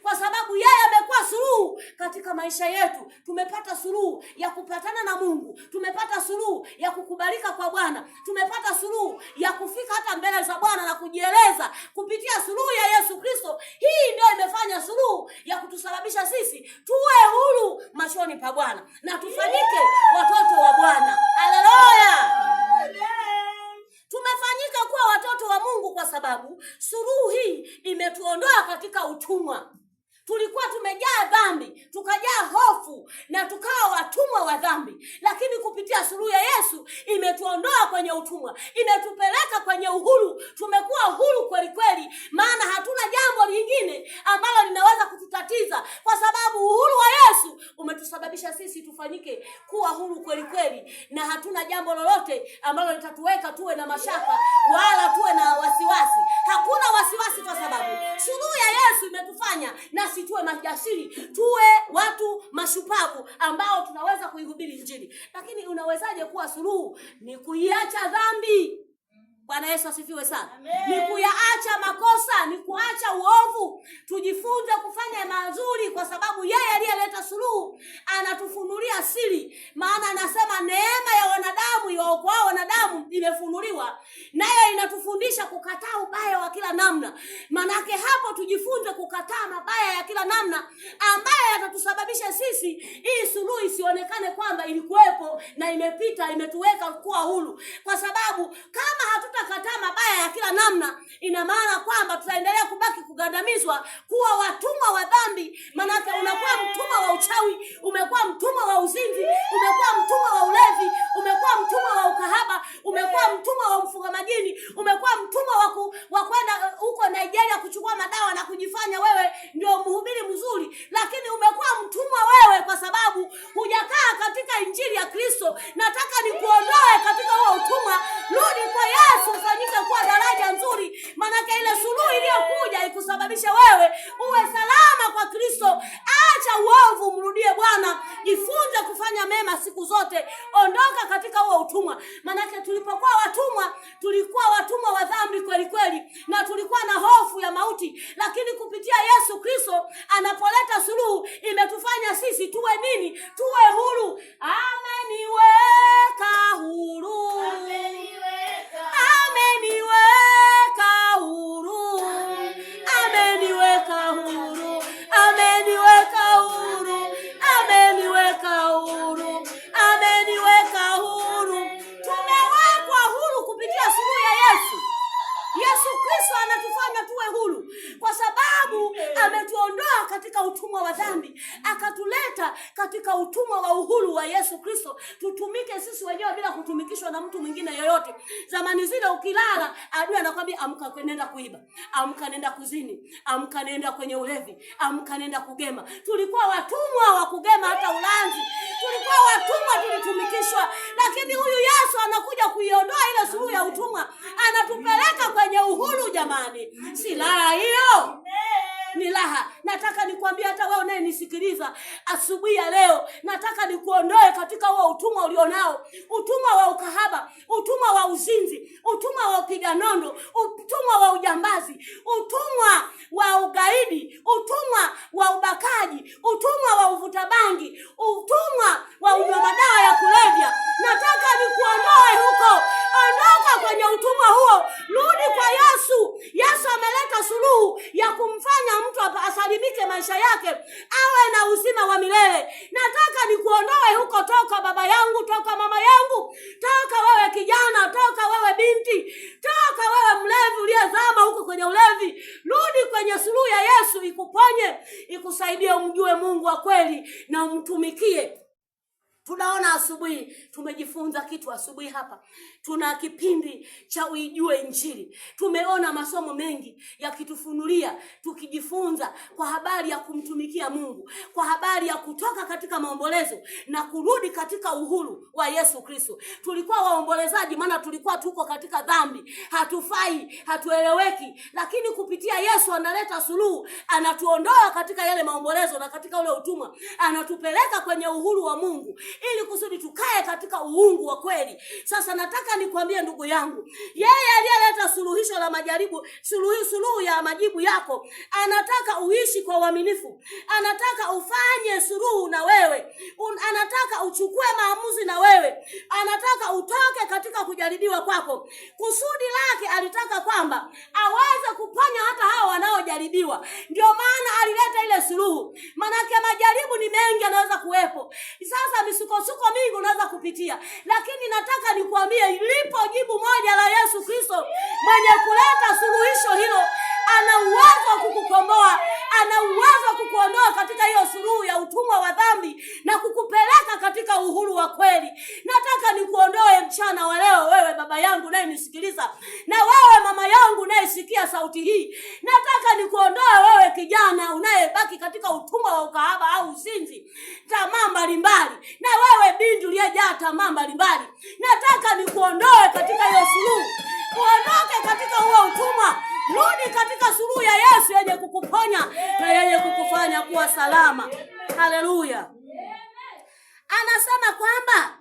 kwa sababu yeye amekuwa suluhu katika maisha yetu. Tumepata suluhu ya kupatana na Mungu, tumepata suluhu ya kukubalika kwa Bwana, tumepata suluhu ya kufika hata mbele za Bwana na kujieleza kupitia suluhu ya Yesu Kristo. Hii ndio imefanya suluhu ya kutusababisha sisi tuwe huru machoni pa Bwana na tufanyike watoto wa Bwana. Haleluya! Tumefanyika kuwa watoto wa Mungu kwa sababu suluhu hii imetuondoa katika utumwa. Tulikuwa tumejaa dhambi, tukajaa hofu na tukawa watumwa wa dhambi, lakini kupitia suluhu ya Yesu imetuondoa kwenye utumwa, imetupeleka kwenye uhuru. Tumekuwa huru kweli kweli, maana hatuna jambo lingine ambalo linaweza kututatiza, kwa sababu uhuru wa Yesu umetusababisha sisi tufanyike kuwa huru kweli kweli, na hatuna jambo lolote ambalo litatuweka tuwe na mashaka wala tuwe na wasiwasi. Hakuna wasiwasi, kwa sababu suluhu ya Yesu imetufanya nasi tuwe majasiri, tuwe watu mashupavu ambao tunaweza kuihubiri Injili. Lakini unawezaje kuwa suluhu? Ni kuiacha dhambi. Bwana Yesu asifiwe sana. Ni kuyaacha makosa, ni kuacha uovu. Tujifunze kufanya mazuri, kwa sababu yeye aliyeleta suluhu anatufunulia siri. Maana anasema neema ya wanadamu iwaokoao wanadamu imefunuliwa, nayo inatufundisha kukataa ubaya wa kila namna. Manake hapo tujifunze kukataa mabaya ya kila namna ambayo yatatusababisha sisi hii suluhu isionekane kwamba ilikuwepo na imepita, imetuweka kuwa huru. Kwa sababu kama hatutakataa mabaya ya kila namna, ina maana kwamba tutaendelea kubaki kugandamizwa, kuwa watumwa wa dhambi. Manake unakuwa mtumwa wa uchawi, umekuwa mtumwa wa uzinzi, umekuwa mtumwa wa ulevi, umekuwa mtumwa wa ukahaba, umekuwa mtumwa wa mfunga majini, umekuwa mtumwa wa kwenda huko Nigeria kuchukua madawa na kujifanya wewe ndio mhubiri mzuri, lakini umekuwa mtumwa wewe kwa sababu hujakaa katika Injili ya Kristo. Nataka nikuondoe katika huo utumwa, rudi kwa Yesu, ufanyike kuwa daraja nzuri. Manake ile suluhu iliyokuja ikusababisha wewe uwe salama kwa Kristo. Acha uovu, mrudie Bwana, jifunze kufanya mema siku zote, ondoka katika huo utumwa. Manake tulipokuwa watumwa, tulikuwa watumwa wa dhambi kweli kweli, na tulikuwa na hofu ya mauti, lakini kupitia Yesu Kristo anapoleta suluhu imetufanya sisi tuwe nini? Tuwe huru. Ameniweka huru. Ameniweka huru. Ameniweka huru. Ameniweka huru. Ameniweka huru. Ameniweka huru. Tumewekwa huru kupitia suluhu ya Yesu. Yesu Kristo anatufanya tuwe huru kwa sababu ametuondoa katika utumwa wa dhambi, akatuleta katika utumwa wa uhuru wa Yesu Kristo. Tutumike sisi wenyewe bila kutumikishwa na mtu mwingine yoyote. Zamani zile ukilala, adui anakuambia amka nenda kuiba, amka nenda kuzini, amka nenda kwenye ulevi, amka nenda kugema. Tulikuwa watumwa wa kugema, hata ulanzi tulikuwa watumwa, tulitumikishwa. Lakini huyu Yesu anakuja kuiondoa ile suluhu ya utumwa, anatupeleka kwenye uhuru. Jamani, si raha hiyo? Ni raha. Nataka nikwambie hata wewe unayenisikiliza asubuhi ya leo, nataka nikuondoe katika huo utumwa ulionao, utumwa wa ukahaba, utumwa wa uzinzi, utumwa wa upiga nondo, utumwa wa ujambazi, utumwa wa ugaidi, utumwa wa ubakaji, utumwa wa uvuta bangi, utumwa wa unywa madawa ya kulevya. Nataka nikuondoe huko. Ondoka kwenye utumwa huo, rudi kwa Yesu. Yesu ameleta suluhu ya kumfanya mtu asalimike maisha yake, awe na uzima wa milele. Nataka nikuondoe huko. Toka baba yangu, toka mama yangu, toka wewe kijana, toka wewe binti, toka wewe mlevi uliyezama huko kwenye ulevi. Rudi kwenye suluhu ya Yesu, ikuponye, ikusaidie umjue Mungu wa kweli na umtumikie. Tunaona asubuhi tumejifunza kitu asubuhi hapa. Tuna kipindi cha uijue Injili. Tumeona masomo mengi yakitufunulia, tukijifunza kwa habari ya kumtumikia Mungu, kwa habari ya kutoka katika maombolezo na kurudi katika uhuru wa Yesu Kristo. Tulikuwa waombolezaji maana tulikuwa tuko katika dhambi, hatufai, hatueleweki, lakini kupitia Yesu analeta suluhu, anatuondoa katika yale maombolezo na katika ule utumwa, anatupeleka kwenye uhuru wa Mungu. ili kusudi tukae katika uungu wa kweli. Sasa nataka nikwambie ndugu yangu, yeye aliyeleta suluhisho la majaribu, suluhu ya majibu yako, anataka uishi kwa uaminifu. Anataka ufanye suluhu na wewe. Anataka uchukue maamuzi na wewe. Anataka utoke katika kujaribiwa kwako. Kusudi lake alitaka kwamba aweze kuponya hata hao wanaojaribiwa. Ndio maana alileta ile suluhu. Manake majaribu ni mengi yanaweza kuwepo. Sasa misukosuko mingi unaweza kupitia. Lakini nataka nikuambie, lipo jibu moja la Yesu Kristo mwenye kuleta suluhisho hilo. Ana uwezo wa kukukomboa, ana uwezo wa kukuondoa katika hiyo suluhu ya utumwa wa dhambi na kukupeleka katika uhuru wa kweli. Nataka nikuondoe mchana wa leo, wewe baba yangu naye nisikiliza, na wewe mama yangu naye sikia sauti hii. Nataka nikuondoe wewe kijana unayebaki katika utumwa wa ukahaba au uzinzi, tamaa mbalimbali, na wewe binti uliyejaa tamaa mbalimbali. Nataka nikuondoe katika hiyo suluhu. Uondoke katika huo utumwa. Rudi katika suluhu ya Yesu yenye kukuponya na yenye kukufanya kuwa salama. Haleluya. Anasema kwamba